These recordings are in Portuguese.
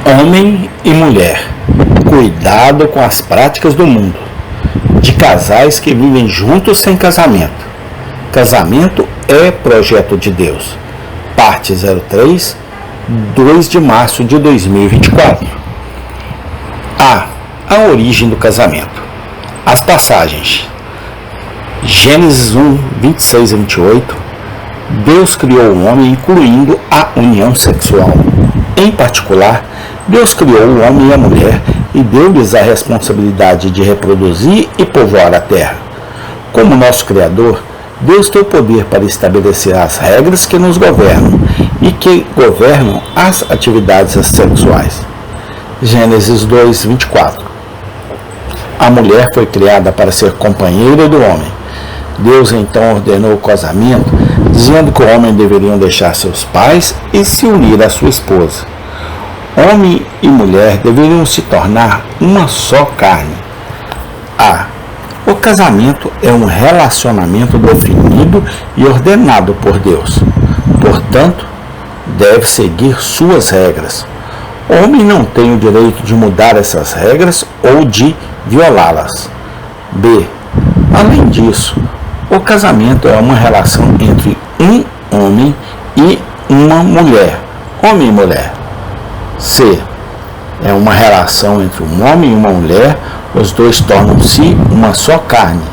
Homem e mulher, cuidado com as práticas do mundo, de casais que vivem juntos sem casamento. Casamento é projeto de Deus. Parte 03, 2 de março de 2024. A origem do casamento. As passagens. Gênesis 1, 26 a 28. Deus criou o homem incluindo a união sexual. Em particular, Deus criou o homem e a mulher e deu-lhes a responsabilidade de reproduzir e povoar a terra. Como nosso Criador, Deus tem o poder para estabelecer as regras que nos governam e que governam as atividades sexuais. Gênesis 2, 24. A mulher foi criada para ser companheira do homem. Deus então ordenou o casamento, dizendo que o homem deveriam deixar seus pais e se unir à sua esposa. Homem e mulher deveriam se tornar uma só carne. O casamento é um relacionamento definido e ordenado por Deus. Portanto, deve seguir suas regras. O homem não tem o direito de mudar essas regras ou de violá-las. Além disso, o casamento é uma relação entre um homem e uma mulher, homem e mulher. É uma relação entre um homem e uma mulher, os dois tornam-se uma só carne.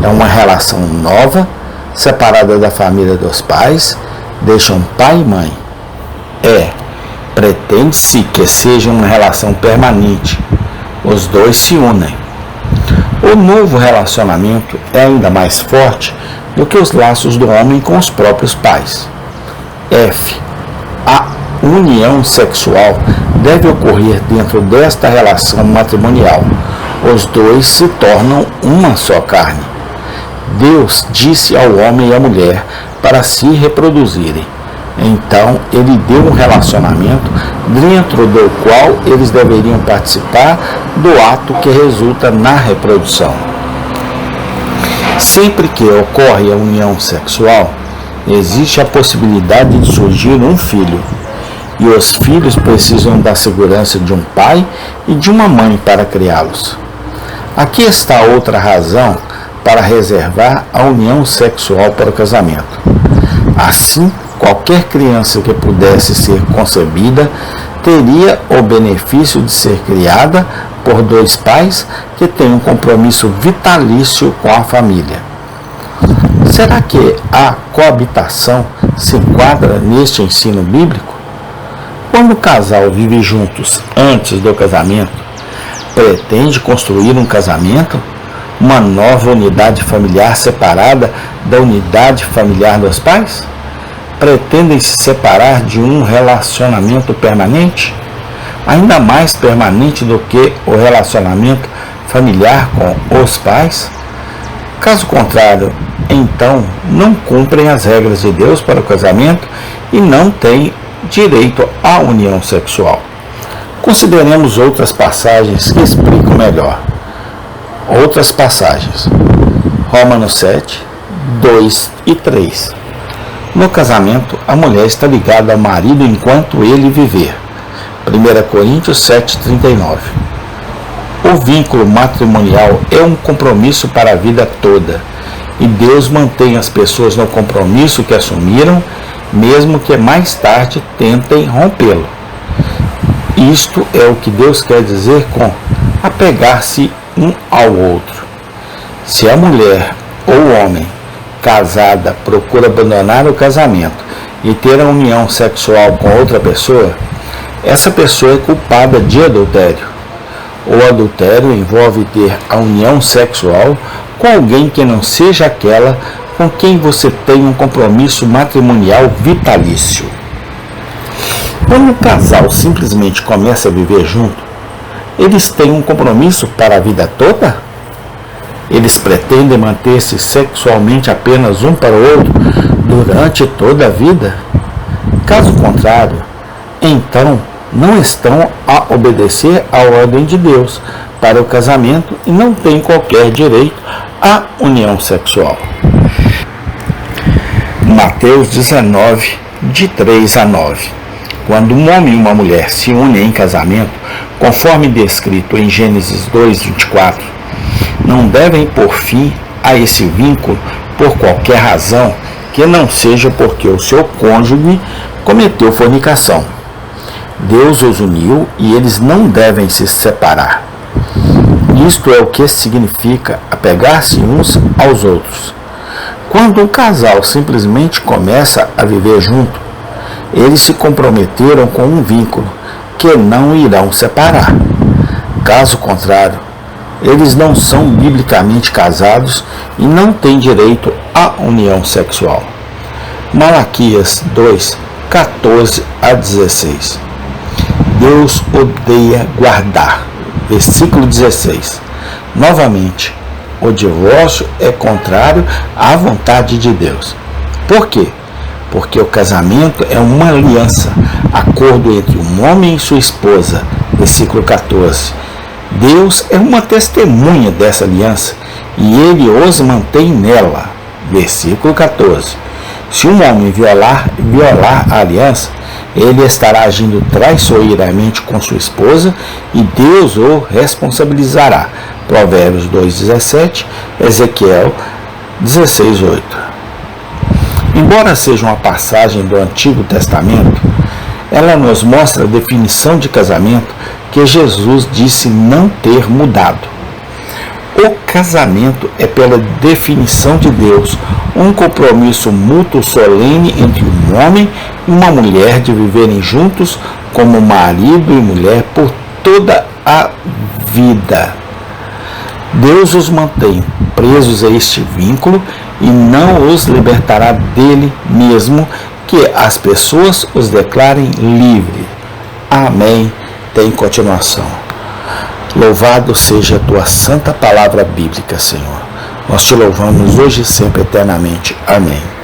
É uma relação nova, separada da família dos pais, deixam pai e mãe. Pretende-se que seja uma relação permanente, os dois se unem. O novo relacionamento é ainda mais forte do que os laços do homem com os próprios pais. A união sexual deve ocorrer dentro desta relação matrimonial. Os dois se tornam uma só carne. Deus disse ao homem e à mulher para se reproduzirem. Então, ele deu um relacionamento dentro do qual eles deveriam participar do ato que resulta na reprodução. Sempre que ocorre a união sexual, existe a possibilidade de surgir um filho. E os filhos precisam da segurança de um pai e de uma mãe para criá-los. Aqui está outra razão para reservar a união sexual para o casamento. Assim, qualquer criança que pudesse ser concebida teria o benefício de ser criada por dois pais que têm um compromisso vitalício com a família. Será que a coabitação se enquadra neste ensino bíblico? Quando o casal vive juntos antes do casamento, pretende construir um casamento, uma nova unidade familiar separada da unidade familiar dos pais? Pretendem se separar de um relacionamento permanente, ainda mais permanente do que o relacionamento familiar com os pais? Caso contrário, então não cumprem as regras de Deus para o casamento e não têm direito à união sexual. Consideremos outras passagens que explicam melhor. Outras passagens. Romanos 7, 2 e 3. No casamento, a mulher está ligada ao marido enquanto ele viver. 1 Coríntios 7,39. O vínculo matrimonial é um compromisso para a vida toda, e Deus mantém as pessoas no compromisso que assumiram, mesmo que mais tarde tentem rompê-lo. Isto é o que Deus quer dizer com apegar-se um ao outro. Se a mulher ou o homem casada procura abandonar o casamento e ter a união sexual com outra pessoa, essa pessoa é culpada de adultério. O adultério envolve ter a união sexual com alguém que não seja aquela com quem você tem um compromisso matrimonial vitalício. Quando o casal simplesmente começa a viver junto, eles têm um compromisso para a vida toda? Eles pretendem manter-se sexualmente apenas um para o outro durante toda a vida? Caso contrário, então não estão a obedecer à ordem de Deus para o casamento e não têm qualquer direito à união sexual. Mateus 19, de 3 a 9. Quando um homem e uma mulher se unem em casamento, conforme descrito em Gênesis 2:24, não devem pôr fim a esse vínculo por qualquer razão que não seja porque o seu cônjuge cometeu fornicação. Deus os uniu e eles não devem se separar. Isto é o que significa apegar-se uns aos outros. Quando um casal simplesmente começa a viver junto, eles se comprometeram com um vínculo que não irão separar. Caso contrário, eles não são biblicamente casados e não têm direito à união sexual. Malaquias 2:14-16. Deus odeia guardar. Versículo 16. Novamente, o divórcio é contrário à vontade de Deus. Por quê? Porque o casamento é uma aliança, acordo entre um homem e sua esposa. Versículo 14. Deus é uma testemunha dessa aliança e ele os mantém nela. Versículo 14. Se um homem violar a aliança, ele estará agindo traiçoeiramente com sua esposa e Deus o responsabilizará. Provérbios 2:17, Ezequiel 16:8. Embora seja uma passagem do Antigo Testamento, ela nos mostra a definição de casamento que Jesus disse não ter mudado. O casamento é, pela definição de Deus, um compromisso mútuo solene entre um homem e uma mulher de viverem juntos como marido e mulher por toda a vida. Deus os mantém presos a este vínculo e não os libertará dele mesmo que as pessoas os declarem livres. Amém. Tem continuação. Louvado seja a tua santa palavra bíblica, Senhor. Nós te louvamos hoje e sempre eternamente. Amém.